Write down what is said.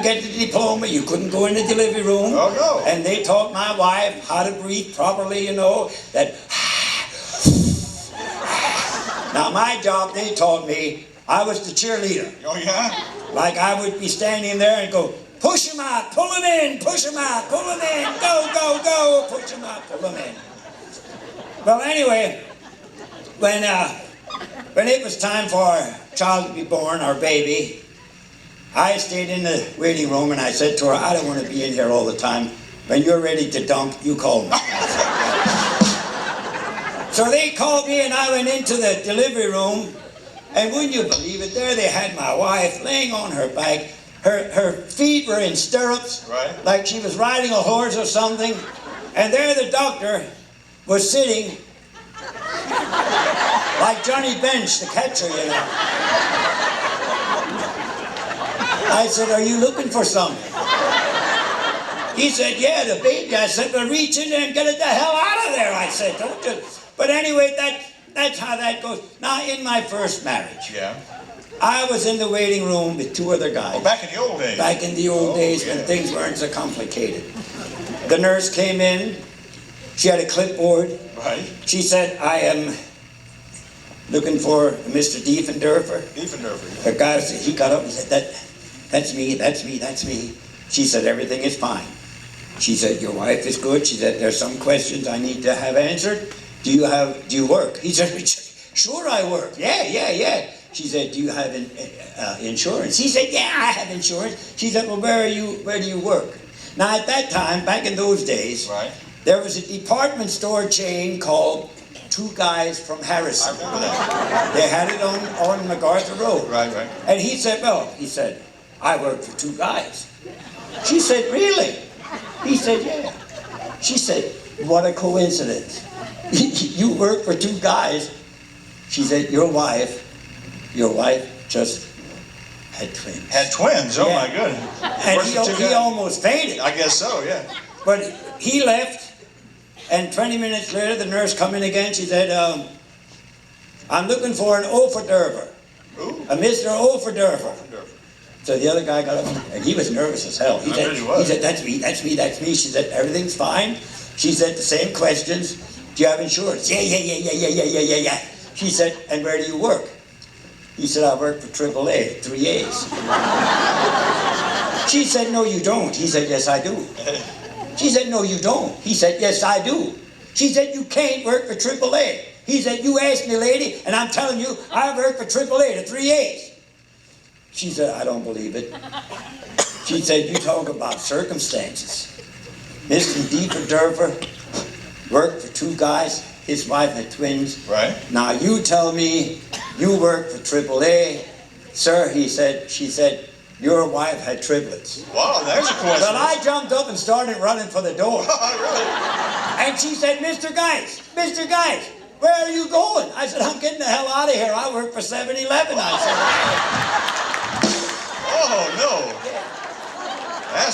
get the diploma, you couldn't go in the delivery room. Oh, no. And they taught my wife how to breathe properly, you know, that. Now, my job, they taught me, I was the cheerleader. Oh, yeah? Like I would be standing there and go, push him out, pull him in, push him out, pull him in, go, go, go, push him out, pull him in. Well, anyway, when it was time for our child to be born, our baby, I stayed in the waiting room and I said to her, I don't want to be in here all the time. When you're ready to dump, you call me. So they called me and I went into the delivery room, and wouldn't you believe it, there they had my wife laying on her back. Her feet were in stirrups, right, like she was riding a horse or something. And there the doctor was sitting like Johnny Bench, the catcher, you know. I said, are you looking for something? He said, yeah, the baby. I said, well, reach in there and get it the hell out of there. I said, don't you? But anyway, that's how that goes. Now, in my first marriage, yeah, I was in the waiting room with two other guys. Oh, back in the old days. Back in the old days when things weren't so complicated. The nurse came in. She had a clipboard. Right. She said, I am looking for Mr. Diefendorfer. Diefendorfer. The guy, he got up and said, that's me, that's me, that's me. She said, everything is fine. She said, your wife is good. She said, there's some questions I need to have answered. Do you work? He said, sure I work. Yeah. She said, do you have insurance? He said, yeah, I have insurance. She said, well, where do you work? Now, at that time, back in those days, right, there was a department store chain called Two Guys from Harrison. I remember that. They had it on MacArthur Road. Right. And he said, I work for Two Guys. She said, really? He said, yeah. She said, what a coincidence. You work for Two Guys. She said, your wife just had twins. Had twins? Oh, yeah. My goodness. And he almost fainted. I guess so, yeah. But he left, and 20 minutes later, the nurse come in again. She said, I'm looking for an Oferdurfer. Who? A Mr. Oferdurfer. So the other guy got up, and he was nervous as hell. He said, that's me. She said, everything's fine. She said, the same questions. Do you have insurance? Yeah. She said, and where do you work? He said, I work for AAA, 3 A's. She said, no, you don't. He said, yes, I do. She said, no, you don't. He said, yes, I do. She said, you can't work for AAA. He said, you asked me, lady, and I'm telling you, I work for AAA, the 3 A's. She said, I don't believe it. She said, you talk about circumstances. Mr. Diefendorfer worked for Two Guys. His wife had twins. Right. Now you tell me you work for AAA. Sir, she said, your wife had triplets. Wow, there's a coincidence. Well, I jumped up and started running for the door. Really? And she said, Mr. Geis, where are you going? I said, I'm getting the hell out of here. I work for 7-Eleven, I said. Oh, no. That's